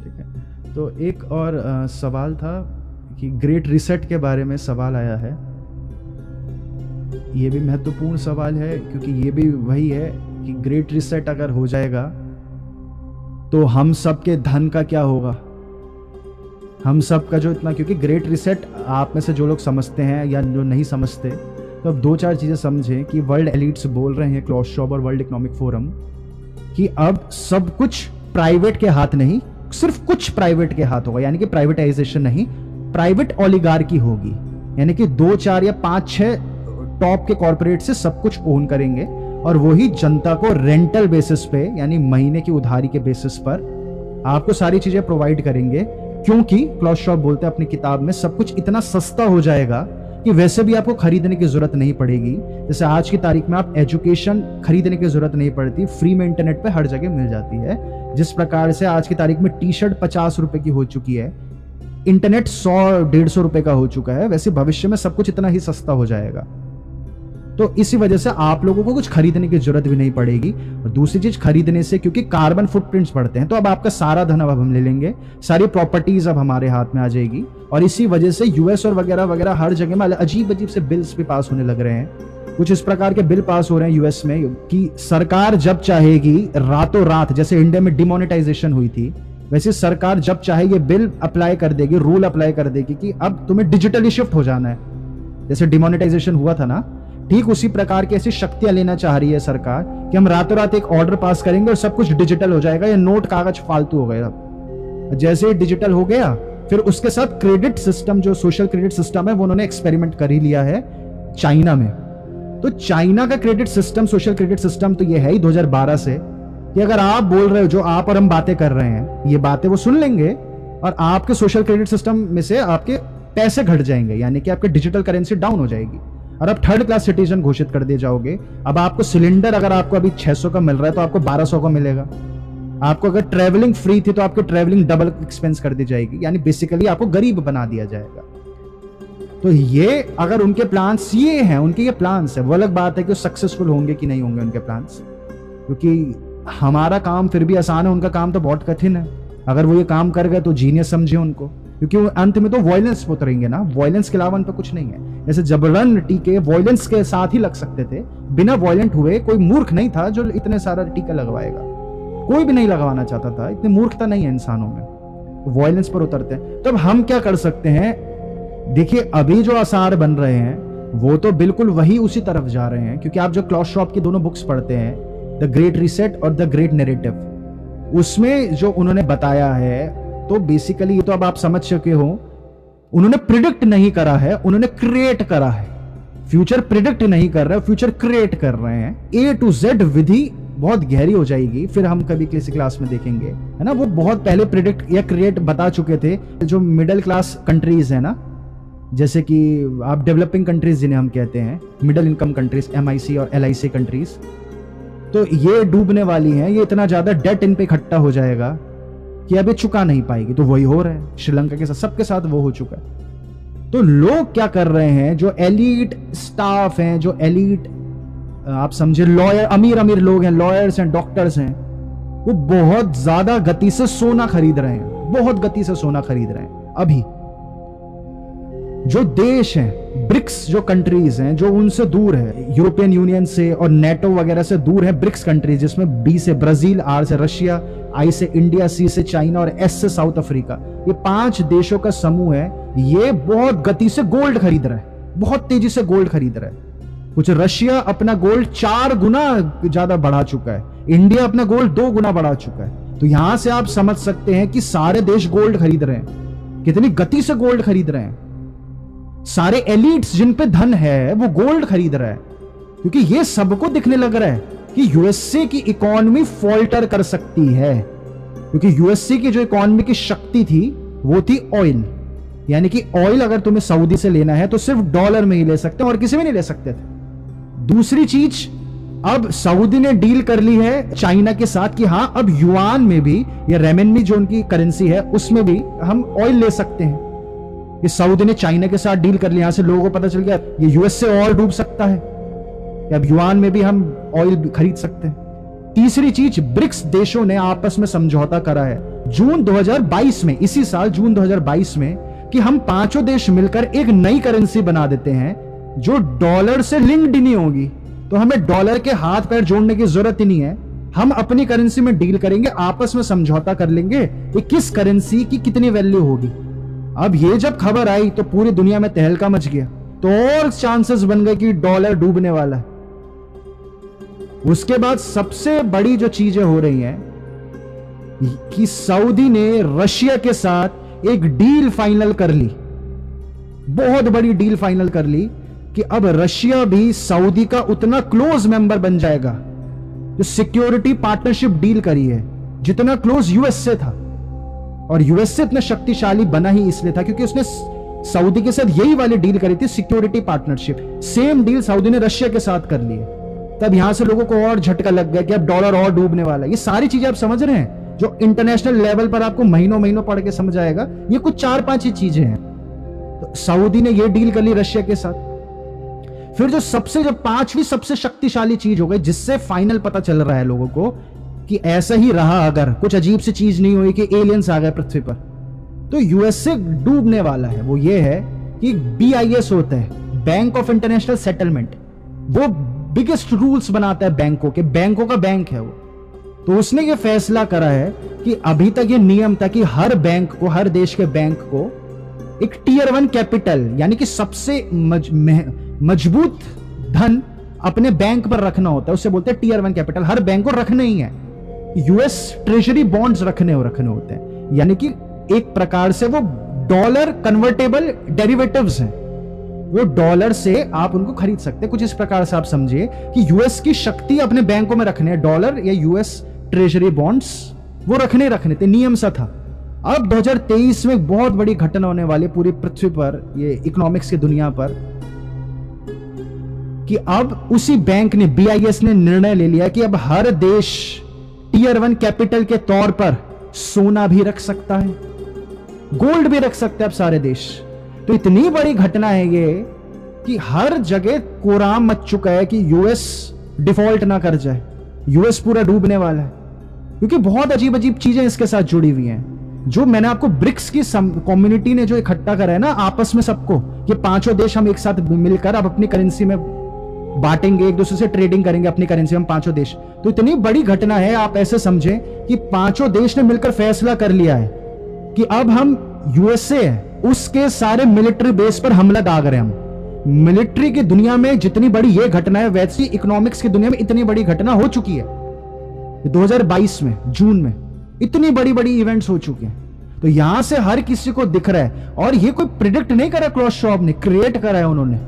ठीक है। तो एक और सवाल था कि ग्रेट रीसेट के बारे में सवाल आया है। ये भी महत्वपूर्ण सवाल है क्योंकि ये भी वही है कि ग्रेट रीसेट अगर हो जाएगा तो हम सब के धन का क्या होगा, हम सब का जो इतना, क्योंकि ग्रेट रीसेट आप में से जो लोग समझते हैं या जो नहीं समझते, तो अब 2-4 चीज़ें समझें कि वर्ल्ड एलिट्स बोल रहे हैं, क्लॉस शॉब और वर्ल्ड इकोनॉमिक फोरम, कि अब सब कुछ प्राइवेट के हाथ नहीं, सिर्फ कुछ प्राइवेट के हाथ होगा, यानी कि प्राइवेटाइजेशन नहीं, प्राइवेट ओलिगार्की होगी, यानी कि 2-4 या 5-6 टॉप के कॉर्पोरेट से सब कुछ ओन करेंगे और वही जनता को रेंटल बेसिस पे, यानी महीने की उधारी के बेसिस पर आपको सारी चीजें प्रोवाइड करेंगे। क्योंकि क्लॉस शॉब बोलते हैं अपनी किताब में, सब कुछ इतना सस्ता हो जाएगा कि वैसे भी आपको खरीदने की जरूरत नहीं पड़ेगी। जैसे आज की तारीख में आप एजुकेशन खरीदने की जरूरत नहीं पड़ती, फ्री में इंटरनेट पे हर जगह मिल जाती है। जिस प्रकार से आज की तारीख में टी शर्ट 50 रुपए की हो चुकी है, इंटरनेट 100-150 रुपए का हो चुका है, वैसे भविष्य में सब कुछ इतना ही सस्ता हो जाएगा। तो इसी वजह से आप लोगों को कुछ खरीदने की जरूरत भी नहीं पड़ेगी। और दूसरी चीज, खरीदने से क्योंकि कार्बन फुटप्रिंट्स बढ़ते हैं, तो अब आपका सारा धन अब हम ले लेंगे, सारी प्रॉपर्टीज अब हमारे हाथ में आ जाएगी। और इसी वजह से यूएस और वगैरह वगैरह हर जगह में अजीब अजीब से बिल्स भी पास होने लग रहे हैं। कुछ इस प्रकार के बिल पास हो रहे हैं यूएस में कि सरकार जब चाहेगी रातों रात, जैसे इंडिया में डिमोनेटाइजेशन हुई थी, वैसे सरकार जब चाहे ये बिल अप्लाई कर देगी, रूल अप्लाई कर देगी कि अब तुम्हें डिजिटली शिफ्ट हो जाना है। जैसे डिमोनेटाइजेशन हुआ था ना, ठीक उसी प्रकार की ऐसी शक्तियां लेना चाह रही है सरकार कि हम रातों रात एक ऑर्डर पास करेंगे और सब कुछ डिजिटल हो जाएगा, या नोट कागज फालतू हो गया। जैसे ही डिजिटल हो गया, फिर उसके साथ क्रेडिट सिस्टम, जो सोशल क्रेडिट सिस्टम है, वो उन्होंने एक्सपेरिमेंट कर ही लिया है चाइना में। तो चाइना का credit system, social credit system तो ये है ही 2012 से, कि अगर आप बोल रहे हो, जो आप और हम बातें कर रहे हैं, ये बातें वो सुन लेंगे और आपके सोशल क्रेडिट सिस्टम में से आपके पैसे घट जाएंगे, यानी कि आपके डिजिटल करेंसी डाउन हो जाएगी और आप 3rd क्लास सिटीजन घोषित कर दिए जाओगे। अब आपको सिलेंडर अगर आपको अभी 600 का मिल रहा है तो आपको 1200 का मिलेगा। आपको अगर ट्रेवलिंग फ्री थी तो आपको ट्रेवलिंग डबल एक्सपेंस कर दी जाएगी, यानी बेसिकली आपको गरीब बना दिया जाएगा। तो ये अगर उनके प्लान्स ये हैं, उनके ये प्लान्स है, वो अलग बात है कि सक्सेसफुल होंगे कि नहीं होंगे उनके प्लान्स, क्योंकि हमारा काम फिर भी आसान है, उनका काम तो बहुत कठिन है। अगर वो ये काम कर गए तो जीनियस समझे उनको, क्योंकि वो अंत में तो वॉयलेंस पे उतरेंगे ना, वॉयलेंस के अलावा उन पर कुछ नहीं है। जैसे जबरन टीके वॉयलेंस के साथ ही लग सकते थे, बिना वॉयलेंट हुए कोई मूर्ख नहीं था जो इतने सारा टीका लगवाएगा, कोई भी नहीं लगवाना चाहता था, इतनी मूर्खता नहीं है इंसानों में, वॉयलेंस पर उतरते हैं। तो अब हम क्या कर सकते हैं, देखिए अभी जो आसार बन रहे हैं वो तो बिल्कुल वही उसी तरफ जा रहे हैं, क्योंकि आप जो क्लॉस शॉप की दोनों बुक्स पढ़ते हैं, द ग्रेट रीसेट और द ग्रेट नैरेटिव, उसमें जो उन्होंने बताया है, तो बेसिकली ये तो अब आप समझ चुके हो, उन्होंने प्रिडिक्ट नहीं करा है, उन्होंने क्रिएट करा है। फ्यूचर प्रिडिक्ट नहीं कर रहे, फ्यूचर क्रिएट कर रहे हैं। A to Z विधि बहुत गहरी हो जाएगी, फिर हम कभी किसी क्लास में देखेंगे, है ना। वो बहुत पहले प्रिडिक्ट या क्रिएट बता चुके थे। जो मिडिल क्लास कंट्रीज है ना, जैसे कि आप डेवलपिंग कंट्रीज जिन्हें हम कहते हैं, मिडिल इनकम कंट्रीज, MIC और LIC कंट्रीज, तो ये डूबने वाली हैं। ये इतना ज्यादा डेट इन पे इकट्ठा हो जाएगा कि अब ये चुका नहीं पाएगी। तो वही हो रहा है श्रीलंका के साथ, सबके साथ वो हो चुका है। तो लोग क्या कर रहे हैं, जो एलीट स्टाफ हैं, जो एलीट आप समझे लॉयर, अमीर अमीर लोग हैं, लॉयर्स हैं, डॉक्टर्स हैं, वो बहुत ज्यादा गति से सोना खरीद रहे हैं, बहुत गति से सोना खरीद रहे हैं। अभी जो देश हैं, ब्रिक्स जो कंट्रीज हैं, जो उनसे दूर है, यूरोपियन यूनियन से और नेटो वगैरह से दूर है, ब्रिक्स कंट्रीज, जिसमें B से ब्राजील, R से रशिया, I से इंडिया, C से चाइना और S से साउथ अफ्रीका, ये 5 देशों का समूह है। ये बहुत गति से गोल्ड खरीद रहा है, बहुत तेजी से गोल्ड खरीद रहा है। कुछ रशिया अपना गोल्ड 4 गुना ज्यादा बढ़ा चुका है, इंडिया अपना गोल्ड 2 गुना बढ़ा चुका है। तो यहां से आप समझ सकते हैं कि सारे देश गोल्ड खरीद रहे हैं, कितनी गति से गोल्ड खरीद रहे हैं। सारे एलिट्स जिन पे धन है वो गोल्ड खरीद रहा है, क्योंकि ये सबको दिखने लग रहा है कि यूएसए की इकोनॉमी फॉल्टर कर सकती है। क्योंकि यूएसए की जो इकोनॉमी की शक्ति थी वो थी ऑयल, यानी कि ऑयल अगर तुम्हें सऊदी से लेना है तो सिर्फ डॉलर में ही ले सकते हैं और किसी में नहीं ले सकते थे। दूसरी चीज, अब सऊदी ने डील कर ली है चाइना के साथ कि हाँ अब युआन में भी या रेमनमी जो उनकी करेंसी है उसमें भी हम ऑयल ले सकते हैं। ये सऊदी ने चाइना के साथ डील कर लिया, यहां से लोगों को पता चल गया ये यूएस से और डूब सकता है, अब युआन में भी हम ऑयल खरीद सकते हैं। तीसरी चीज, ब्रिक्स देशों ने आपस में समझौता करा है, जून 2022 में, इसी साल जून 2022 में, कि हम पांचों देश मिलकर एक नई करेंसी बना देते हैं जो डॉलर से लिंक्ड नहीं होगी। तो हमें डॉलर के हाथ पैर जोड़ने की जरूरत ही नहीं है, हम अपनी करेंसी में डील करेंगे, आपस में समझौता कर लेंगे कि किस करेंसी की कितनी वैल्यू होगी। अब ये जब खबर आई तो पूरी दुनिया में तहलका मच गया, तो और चांसेस बन गए कि डॉलर डूबने वाला है। उसके बाद सबसे बड़ी जो चीजें हो रही हैं कि सऊदी ने रशिया के साथ एक डील फाइनल कर ली, बहुत बड़ी डील फाइनल कर ली कि अब रशिया भी सऊदी का उतना क्लोज मेंबर बन जाएगा। जो सिक्योरिटी पार्टनरशिप डील करी है, जितना क्लोज यूएस से था, और यूएस से इतना शक्तिशाली बना ही इसलिए था क्योंकि उसने सऊदी के साथ यही वाली डील करी थी, security partnership. Same deal Saudi ने रशिया के साथ कर ली है। तब यहां से लोगों को और झटका लग गया कि अब डॉलर और डूबने वाला है। ये सारी चीजें आप समझ रहे हैं जो इंटरनेशनल लेवल पर आपको महीनों महीनों पढ़ के समझ आएगा। ये कुछ 4-5 ही चीजें हैं। तो सऊदी ने ये डील कर ली रशिया के साथ। फिर जो पांचवी सबसे शक्तिशाली चीज हो गई, जिससे फाइनल पता चल रहा है लोगों को कि ऐसा ही रहा, अगर कुछ अजीब सी चीज नहीं हुई कि एलियंस आ गए पृथ्वी पर, तो यूएसए डूबने वाला है। वो ये है कि BIS होता है, बैंक ऑफ इंटरनेशनल सेटलमेंट, वो बिगेस्ट रूल्स बनाता है बैंकों के, बैंकों का बैंक है वो। तो उसने ये फैसला करा है कि अभी तक ये नियम था कि हर बैंक को, हर देश के बैंक को एक Tier 1 कैपिटल, यानी कि सबसे मजबूत धन अपने बैंक पर रखना होता है, उससे बोलते हैं Tier 1 कैपिटल। हर बैंक को रखना ही है। यूएस ट्रेजरी बॉन्ड्स रखने होते हैं, यानी कि एक प्रकार से वो डॉलर कन्वर्टेबल डेरिवेटिव्स हैं। वो डॉलर से आप उनको खरीद सकते हैं। कुछ इस प्रकार से आप समझिए कि यूएस की शक्ति अपने बैंकों में रखने हैं, डॉलर या यूएस ट्रेजरी बॉन्ड्स वो रखने थे, नियम सा था। अब 2023 में बहुत बड़ी घटना होने वाली पूरी पृथ्वी पर, ये इकोनॉमिक्स की दुनिया पर, कि अब उसी बैंक ने, BIS ने निर्णय ले लिया कि अब हर देश Tier 1 कैपिटल के तौर पर सोना भी रख सकता है, गोल्ड भी रख सकते हैं अब सारे देश। तो इतनी बड़ी घटना है ये कि हर जगह कोराम मच चुका है कि यूएस डिफॉल्ट ना कर जाए, यूएस पूरा डूबने वाला है। क्योंकि बहुत अजीब अजीब चीजें इसके साथ जुड़ी हुई हैं। जो मैंने आपको ब्रिक्स की कम्युनिटी ने जो इकट्ठा करा है ना आपस में सबको, ये पांचों देश हम एक साथ मिलकर अब अपनी करेंसी में बांटेंगे, एक दूसरे से ट्रेडिंग करेंगे अपनी करेंसी में, पांचों देश। तो इतनी बड़ी घटना है, आप ऐसे समझें कि पांचों देश ने मिलकर फैसला कर लिया है कि अब हम यूएसए है उसके सारे मिलिट्री बेस पर हमला दाग रहे हैं हम। मिलिट्री की दुनिया में जितनी बड़ी ये घटना है, वैसी इकोनॉमिक्स की दुनिया में इतनी बड़ी घटना हो चुकी है। 2022 में जून में इतनी बड़ी बड़ी इवेंट्स हो चुके हैं। तो यहां से हर किसी को दिख रहा है, और ये कोई प्रिडिक्ट नहीं करा, क्लॉस शॉप ने क्रिएट करा है उन्होंने,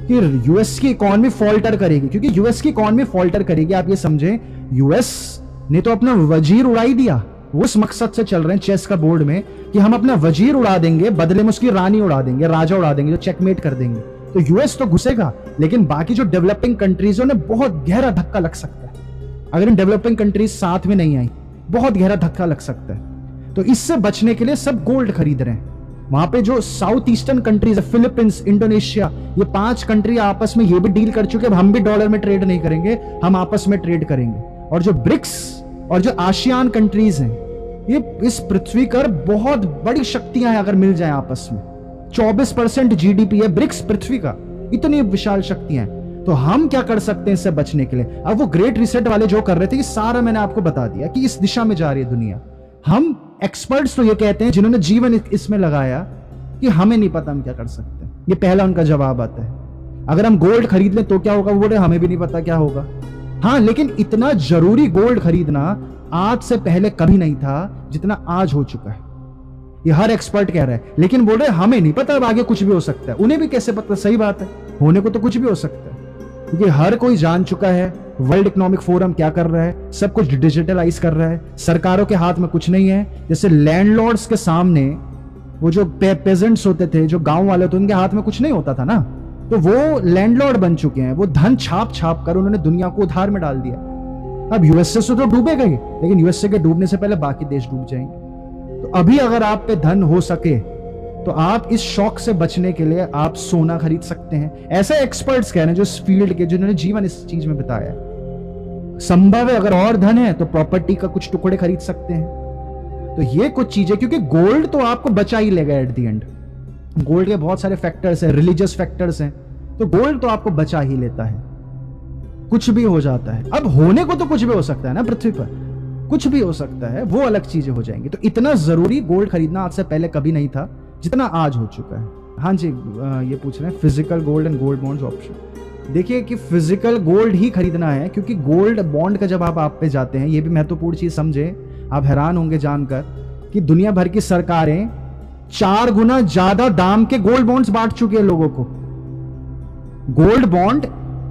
कि यूएस की इकोनॉमी फॉल्टर करेगी। क्योंकि यूएस की इकोनॉमी फॉल्टर करेगी, आप ये समझें, यूएस ने तो अपना वजीर उड़ा ही दिया। वो उस मकसद से चल रहे हैं चेस का बोर्ड में कि हम अपना वजीर उड़ा देंगे, बदले में उसकी रानी उड़ा देंगे, राजा उड़ा देंगे, जो चेकमेट कर देंगे। तो यूएस तो घुसेगा, लेकिन बाकी जो डेवलपिंग कंट्रीज उन्हें बहुत गहरा धक्का लग सकता है। अगर इन डेवलपिंग कंट्रीज साथ में नहीं आई, बहुत गहरा धक्का लग सकता है। तो इससे बचने के लिए सब गोल्ड खरीद रहे हैं। वहां पे जो साउथ ईस्टर्न कंट्रीज है, फिलीपींस, इंडोनेशिया, ये 5 कंट्री आपस में ये भी डील कर चुके हैं, हम भी डॉलर में ट्रेड नहीं करेंगे, हम आपस में ट्रेड करेंगे। और जो ब्रिक्स और जो आसियान कंट्रीज हैं, ये इस पृथ्वी पर बहुत बड़ी शक्तियां हैं अगर मिल जाए आपस में। 24% GDP है ब्रिक्स पृथ्वी का, इतनी विशाल शक्तियां हैं। तो हम क्या कर सकते हैं इससे बचने के लिए? अब वो ग्रेट रिसेट वाले जो कर रहे थे, ये सारा मैंने आपको बता दिया कि इस दिशा में जा रही है दुनिया। हम एक्सपर्ट्स तो ये कहते हैं, जिन्होंने जीवन इसमें लगाया, कि हमें नहीं पता हम क्या कर सकते हैं। ये पहला उनका जवाब आता है। अगर हम गोल्ड खरीद लें तो क्या होगा? वो बोले हमें भी नहीं पता क्या होगा। हाँ, लेकिन इतना जरूरी गोल्ड खरीदना आज से पहले कभी नहीं था जितना आज हो चुका है। ये हर एक्सपर्ट कह रहा है, लेकिन बोल रहे हमें नहीं पता, अब आगे कुछ भी हो सकता है। उन्हें भी कैसे पता? सही बात है, होने को तो कुछ भी हो सकता है, क्योंकि हर कोई जान चुका है वर्ल्ड इकोनॉमिक फोरम क्या कर रहा है, सब कुछ डिजिटलाइज कर रहा है, सरकारों के हाथ में कुछ नहीं है। जैसे लैंडलॉर्ड्स के सामने वो जो पेजेंट्स होते थे, जो गांव वाले थे, उनके हाथ में कुछ नहीं होता था ना, तो वो लैंडलॉर्ड बन चुके हैं। वो धन छाप छाप कर उन्होंने दुनिया को उधार में डाल दिया। अब यूएसए से तो डूबेगा ही, लेकिन यूएसए के डूबने से पहले बाकी देश डूब जाएंगे। तो अभी अगर आप पे धन हो सके तो आप इस शौक से बचने के लिए आप सोना खरीद सकते हैं। ऐसे एक्सपर्ट्स कह रहे हैं जो इस फील्ड के, जिन्होंने जीवन इस चीज में बिताया है। संभव है अगर और धन है तो प्रॉपर्टी का कुछ टुकड़े खरीद सकते हैं। तो ये कुछ चीजें, क्योंकि गोल्ड तो आपको बचा ही लेगा एट द एंड। गोल्ड के बहुत सारे फैक्टर्स हैं, रिलीजियस फैक्टर्स हैं, तो गोल्ड तो आपको बचा ही लेता है। कुछ भी हो जाता है, अब होने को तो कुछ भी हो सकता है ना, पृथ्वी पर कुछ भी हो सकता है, वो अलग चीजें हो जाएंगी। तो इतना जरूरी गोल्ड खरीदना आज से पहले कभी नहीं था जितना आज हो चुका है। हाँ जी, ये पूछ रहे हैं physical gold and gold bonds option. देखिए कि फिजिकल गोल्ड ही खरीदना है, क्योंकि गोल्ड बॉन्ड का जब आप पे जाते हैं, ये भी महत्वपूर्ण चीज समझे, आप हैरान होंगे जानकर कि दुनिया भर की सरकारें 4 गुना ज्यादा दाम के गोल्ड बॉन्ड्स बांट चुकी है लोगों को। गोल्ड बॉन्ड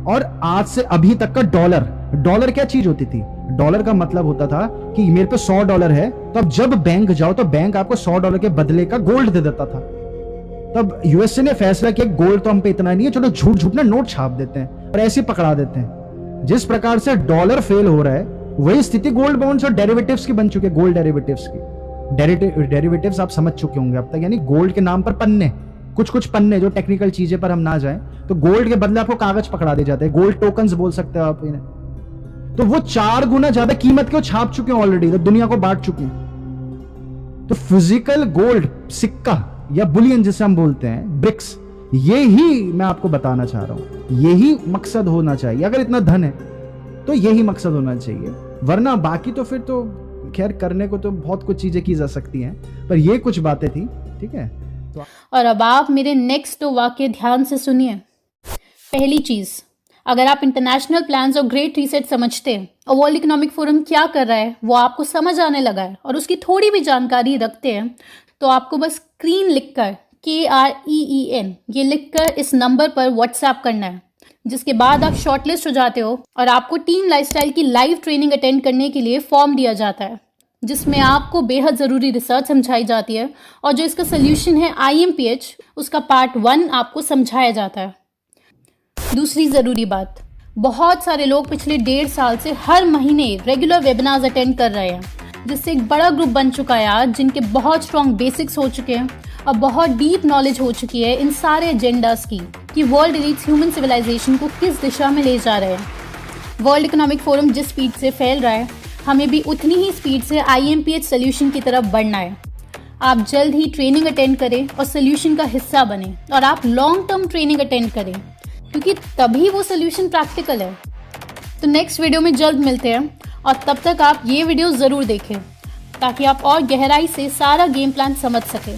और आज से अभी तक का डॉलर क्या चीज होती थी? डॉलर का मतलब होता था कि मेरे पे $100 है, तो अब जब बैंक जाओ तो बैंक आपको $100 के बदले का गोल्ड दे देता था। तब यूएसए ने फैसला किया गोल्ड तो हम पे इतना नहीं है, चलो झूठ झूठ ना नोट छाप देते हैं और ऐसे पकड़ा देते हैं। जिस प्रकार से डॉलर फेल हो रहा है, वही स्थिति गोल्ड बॉन्ड्स और डेरिवेटिव्स की बन चुकी है। गोल्ड डेरिवेटिव्स की डेरिवेटिव्स आप समझ चुके होंगे अब तक, यानी गोल्ड के नाम पर पन्ने, कुछ पन्ने, जो टेक्निकल चीजें पर हम ना जाएं, तो गोल्ड के बदले आपको कागज पकड़ा दे जाते हैं, गोल्ड टोकन्स बोल सकते हो आप इन्हें। तो वो 4 गुना ज्यादा कीमत के छाप चुके हैं ऑलरेडी, तो दुनिया को बांट चुके हैं। तो फिजिकल गोल्ड सिक्का या बुलियन जिसे हम बोलते हैं, ब्रिक्स, ये ही मैं आपको बताना चाह रहा हूं, यही मकसद होना चाहिए। अगर इतना धन है तो यही मकसद होना चाहिए, वरना बाकी तो फिर तो खैर करने को तो बहुत कुछ चीजें की जा सकती हैं, पर ये कुछ बातें थी, ठीक है। तो और अब आप मेरे नेक्स्ट 2 वाक्य ध्यान से सुनिए। पहली चीज, अगर आप इंटरनेशनल प्लान्स और ग्रेट रीसेट समझते हैं और वर्ल्ड इकोनॉमिक फोरम क्या कर रहा है वो आपको समझ आने लगा है और उसकी थोड़ी भी जानकारी रखते हैं, तो आपको बस स्क्रीन लिखकर KREEN ये लिखकर इस नंबर पर व्हाट्सएप करना है, जिसके बाद आप शॉर्टलिस्ट हो जाते हो और आपको टीम लाइफस्टाइल की लाइव ट्रेनिंग अटेंड करने के लिए फॉर्म दिया जाता है, जिसमें आपको बेहद ज़रूरी रिसर्च समझाई जाती है और जो इसका सोल्यूशन है IMPH, उसका पार्ट 1 आपको समझाया जाता है। दूसरी ज़रूरी बात, बहुत सारे लोग पिछले 1.5 साल से हर महीने रेगुलर वेबिनार्स अटेंड कर रहे हैं, जिससे एक बड़ा ग्रुप बन चुका है आज, जिनके बहुत स्ट्रॉन्ग बेसिक्स हो चुके हैं और बहुत डीप नॉलेज हो चुकी है इन सारे एजेंडास की कि वर्ल्ड एलीट्स ह्यूमन सिविलाइजेशन को किस दिशा में ले जा रहे हैं। वर्ल्ड इकोनॉमिक फोरम जिस स्पीड से फैल रहा है, हमें भी उतनी ही स्पीड से IMPH सोल्यूशन की तरफ बढ़ना है। आप जल्द ही ट्रेनिंग अटेंड करें और सोल्यूशन का हिस्सा बने, और आप लॉन्ग टर्म ट्रेनिंग अटेंड करें, क्योंकि तभी वो सोल्यूशन प्रैक्टिकल है। तो नेक्स्ट वीडियो में जल्द मिलते हैं, और तब तक आप ये वीडियो ज़रूर देखें ताकि आप और गहराई से सारा गेम प्लान समझ सकें।